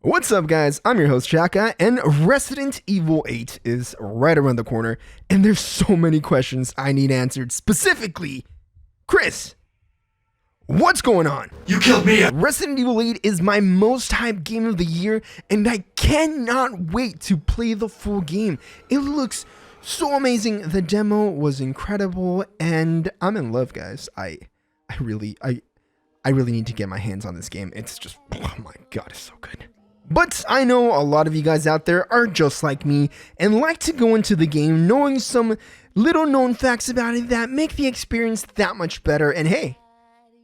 What's up, guys? I'm your host, Chaka, and Resident Evil 8 is right around the corner, and there's so many questions I need answered. Specifically, Chris, what's going on? You killed me! Resident Evil 8 is my most hyped game of the year, and I cannot wait to play the full game. It looks so amazing. The demo was incredible, and I'm in love, guys. I really need to get my hands on this game. It's just, oh my god, it's so good. But I know a lot of you guys out there are just like me and like to go into the game knowing some little known facts about it that make the experience that much better. And hey,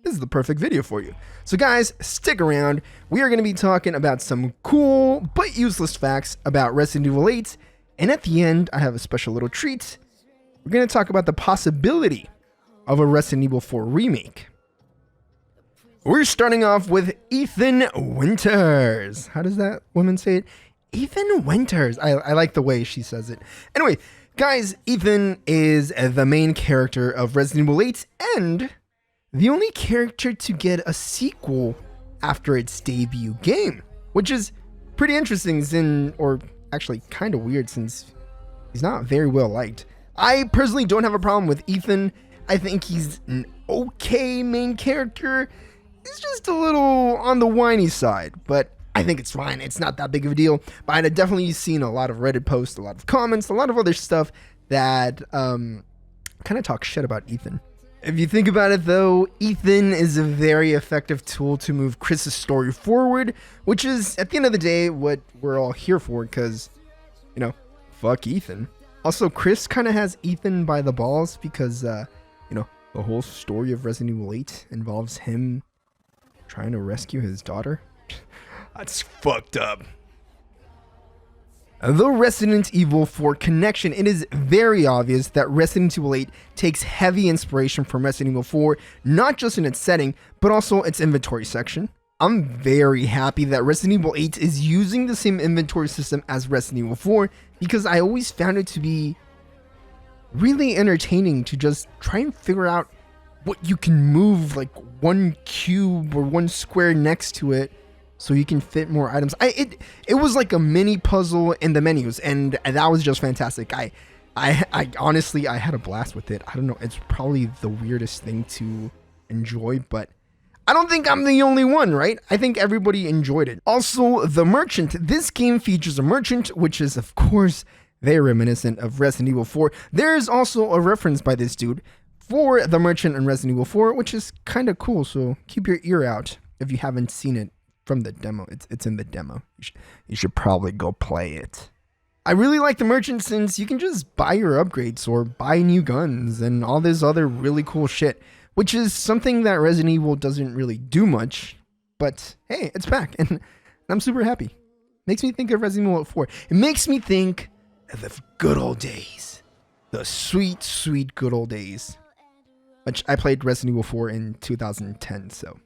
this is the perfect video for you. So guys, stick around. We are going to be talking about some cool but useless facts about Resident Evil 8. And at the end, I have a special little treat. We're going to talk about the possibility of a Resident Evil 4 remake. We're starting off with Ethan Winters. How does that woman say it? Ethan Winters. I like the way she says it. Anyway, guys, Ethan is the main character of Resident Evil 8 and the only character to get a sequel after its debut game, which is pretty interesting, or actually kind of weird since he's not very well liked. I personally don't have a problem with Ethan. I think he's an okay main character. It's just a little on the whiny side, but I think it's fine. It's not that big of a deal. But I've definitely seen a lot of Reddit posts, a lot of comments, a lot of other stuff that kind of talk shit about Ethan. If you think about it, though, Ethan is a very effective tool to move Chris's story forward, which is, at the end of the day, what we're all here for, because, you know, fuck Ethan. Also, Chris kind of has Ethan by the balls because, you know, the whole story of Resident Evil 8 involves him trying to rescue his daughter. That's fucked up. The Resident Evil 4 connection. It is very obvious that Resident Evil 8 takes heavy inspiration from Resident Evil 4, not just in its setting, but also its inventory section. I'm very happy that Resident Evil 8 is using the same inventory system as Resident Evil 4, because I always found it to be really entertaining to just try and figure out what you can move, like one cube or one square next to it, so you can fit more items. It was like a mini puzzle in the menus, and that was just fantastic. I honestly, I had a blast with it. I don't know, it's probably the weirdest thing to enjoy, but I don't think I'm the only one, right? I think everybody enjoyed it. Also, the merchant. This game features a merchant, which is, of course, very reminiscent of Resident Evil 4. There is also a reference by this dude for the merchant in Resident Evil 4, which is kind of cool, so keep your ear out if you haven't seen it from the demo. It's in the demo. You should probably go play it. I really like the merchant since you can just buy your upgrades or buy new guns and all this other really cool shit, which is something that Resident Evil doesn't really do much, but hey, it's back, and I'm super happy. Makes me think of Resident Evil 4. It makes me think of the good old days. The sweet, sweet good old days. Which I played Resident Evil 4 in 2010, so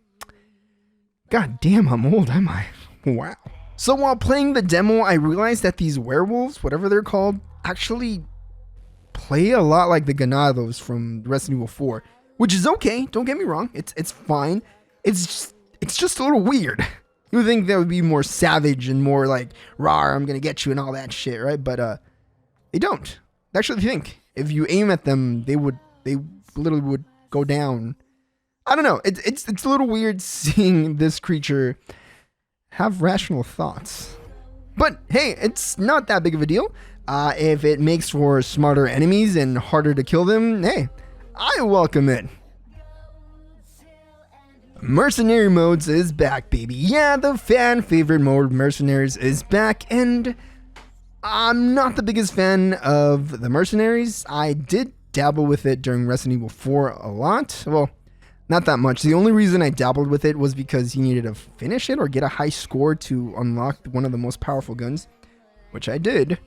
god damn, I'm old, am I? Wow. So while playing the demo, I realized that these werewolves, whatever they're called, actually play a lot like the Ganados from Resident Evil 4, which is okay, don't get me wrong, it's fine. It's just a little weird. You would think that would be more savage and more like, rawr, I'm gonna get you and all that shit, right? But they don't. I actually think if you aim at them, they literally would go down. I don't know. It's a little weird seeing this creature have rational thoughts. But hey, it's not that big of a deal. If it makes for smarter enemies and harder to kill them, hey, I welcome it. Mercenary Modes is back, baby. Yeah, the fan favorite mode, Mercenaries, is back, and I'm not the biggest fan of the Mercenaries. I did dabble with it during Resident Evil 4 a lot. Well, not that much. The only reason I dabbled with it was because you needed to finish it or get a high score to unlock one of the most powerful guns, which I did.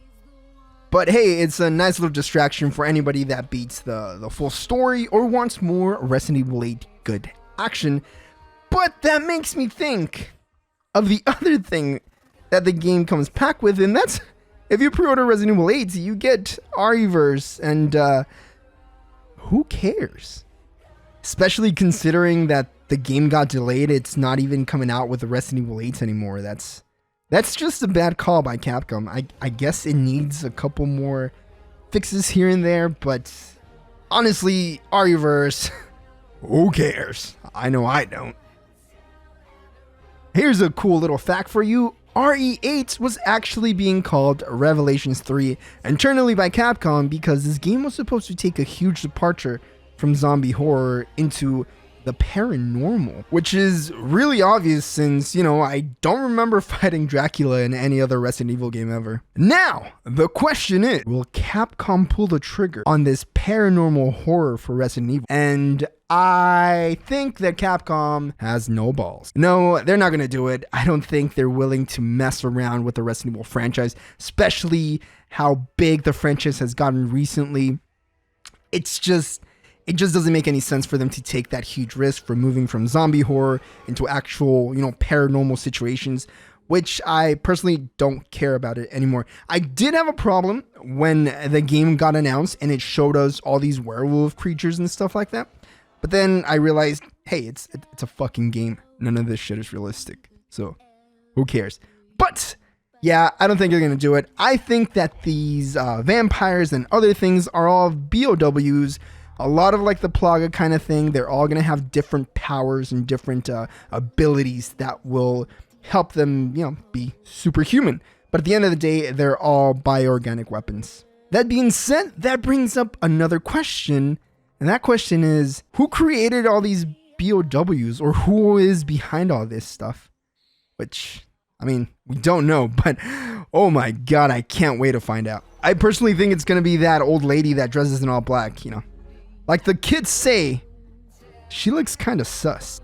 But hey, it's a nice little distraction for anybody that beats the full story or wants more Resident Evil 8 good action. But that makes me think of the other thing that the game comes packed with, and that's if you pre-order Resident Evil 8, you get RE-verse, and who cares? Especially considering that the game got delayed, it's not even coming out with the Resident Evil 8s anymore. That's That's just a bad call by Capcom. I guess it needs a couple more fixes here and there, but honestly, ReVerse, who cares? I know I don't. Here's a cool little fact for you. RE8 was actually being called Revelations 3 internally by Capcom because this game was supposed to take a huge departure from zombie horror into the paranormal, which is really obvious since, I don't remember fighting Dracula in any other Resident Evil game ever. Now, the question is, will Capcom pull the trigger on this paranormal horror for Resident Evil? And I think that Capcom has no balls. No, they're not going to do it. I don't think they're willing to mess around with the Resident Evil franchise, especially how big the franchise has gotten recently. It just doesn't make any sense for them to take that huge risk for moving from zombie horror into actual, paranormal situations, which I personally don't care about it anymore. I did have a problem when the game got announced and it showed us all these werewolf creatures and stuff like that. But then I realized, hey, it's a fucking game. None of this shit is realistic. So who cares? But yeah, I don't think they're going to do it. I think that these vampires and other things are all BOWs. A lot of like the Plaga kind of thing. They're all going to have different powers and different abilities that will help them, be superhuman. But at the end of the day, they're all bioorganic weapons. That being said, that brings up another question. And that question is, who created all these BOWs, or who is behind all this stuff? Which, we don't know, but oh my god, I can't wait to find out. I personally think it's going to be that old lady that dresses in all black, Like the kids say, she looks kind of sus.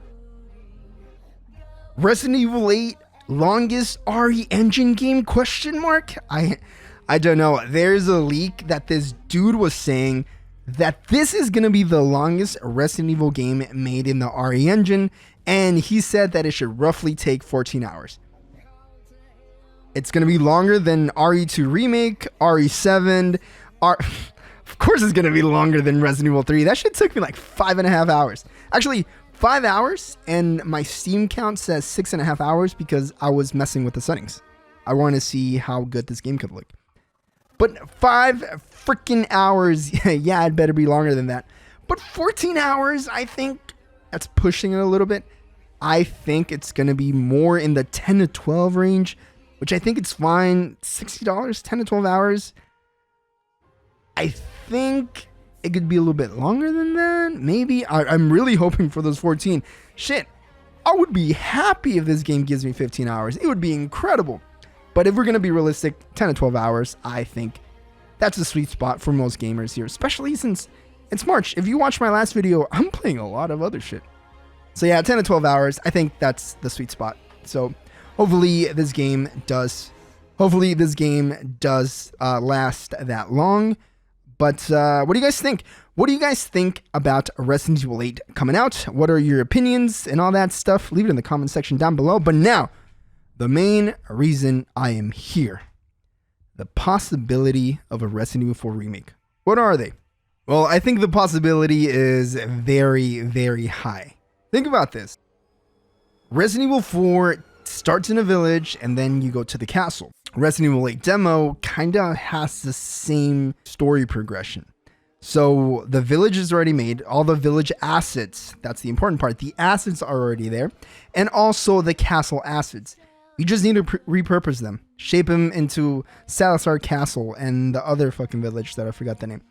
Resident Evil 8, longest RE engine game, question mark? I don't know. There's a leak that this dude was saying that this is going to be the longest Resident Evil game made in the RE engine, and he said that it should roughly take 14 hours. It's going to be longer than RE2 Remake, RE7, Of course it's going to be longer than Resident Evil 3. That shit took me like 5.5 hours. Actually, 5 hours, and my Steam count says 6.5 hours because I was messing with the settings. I wanted to see how good this game could look. But 5 freaking hours, yeah, it better be longer than that. But 14 hours, I think that's pushing it a little bit. I think it's going to be more in the 10 to 12 range, which I think it's fine. $60, 10 to 12 hours. I think it could be a little bit longer than that. Maybe. I'm really hoping for those 14. Shit, I would be happy if this game gives me 15 hours. It would be incredible. But if we're going to be realistic, 10 to 12 hours, I think that's a sweet spot for most gamers here, especially since it's March. If you watch my last video, I'm playing a lot of other shit. So yeah, 10 to 12 hours, I think that's the sweet spot. So hopefully this game does last that long. But what do you guys think? What do you guys think about Resident Evil 8 coming out? What are your opinions and all that stuff? Leave it in the comment section down below. But now, the main reason I am here. The possibility of a Resident Evil 4 remake. What are they? Well, I think the possibility is very, very high. Think about this. Resident Evil 4 starts in a village and then you go to the castle. Resident Evil 8 demo kind of has the same story progression. So the village is already made, all the village assets, that's the important part, the assets are already there, and also the castle assets. You just need to repurpose them, shape them into Salazar Castle and the other fucking village that I forgot the name.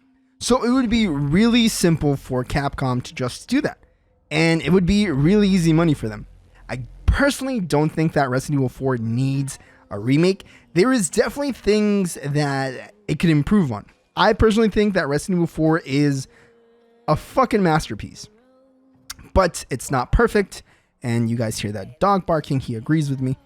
So it would be really simple for Capcom to just do that, and it would be really easy money for them. I personally don't think that Resident Evil 4 needs a remake. There is definitely things that it could improve on. I personally think that Resident Evil 4 is a fucking masterpiece, but it's not perfect. And you guys hear that dog barking, he agrees with me.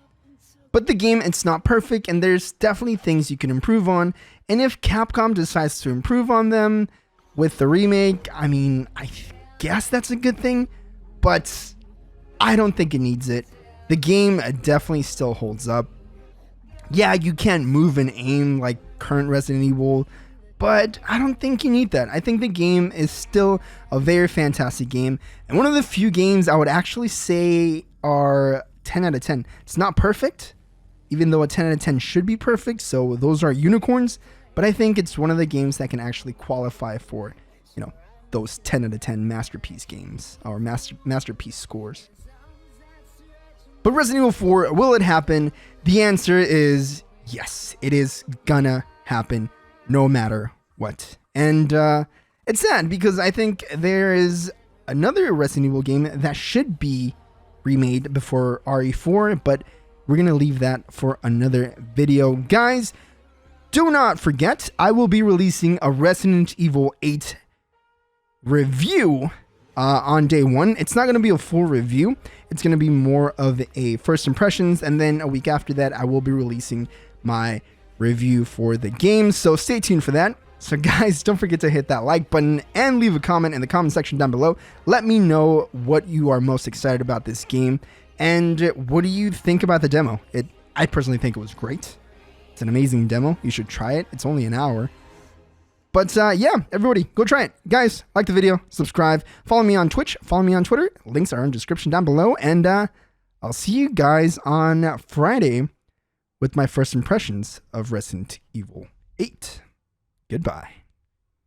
But the game, it's not perfect, and there's definitely things you can improve on. And if Capcom decides to improve on them with the remake, I mean, I guess that's a good thing, but I don't think it needs it. The game definitely still holds up. Yeah, you can't move and aim like current Resident Evil, but I don't think you need that. I think the game is still a very fantastic game, and one of the few games I would actually say are 10 out of 10. It's not perfect, even though a 10 out of 10 should be perfect, so those are unicorns, but I think it's one of the games that can actually qualify for, you know, those 10 out of 10 masterpiece games, or masterpiece scores. But Resident Evil 4, will it happen? The answer is yes, it is gonna happen no matter what. And it's sad because I think there is another Resident Evil game that should be remade before RE4, but we're gonna leave that for another video. Guys, do not forget, I will be releasing a Resident Evil 8 review on day one. It's not going to be a full review. It's going to be more of a first impressions, and then a week after that, I will be releasing my review for the game. So stay tuned for that. So guys, don't forget to hit that like button and leave a comment in the comment section down below. Let me know what you are most excited about this game, and what do you think about the demo? I personally think it was great. It's an amazing demo. You should try it. It's only an hour. But yeah, everybody, go try it. Guys, like the video, subscribe, follow me on Twitch, follow me on Twitter. Links are in the description down below. And I'll see you guys on Friday with my first impressions of Resident Evil 8. Goodbye.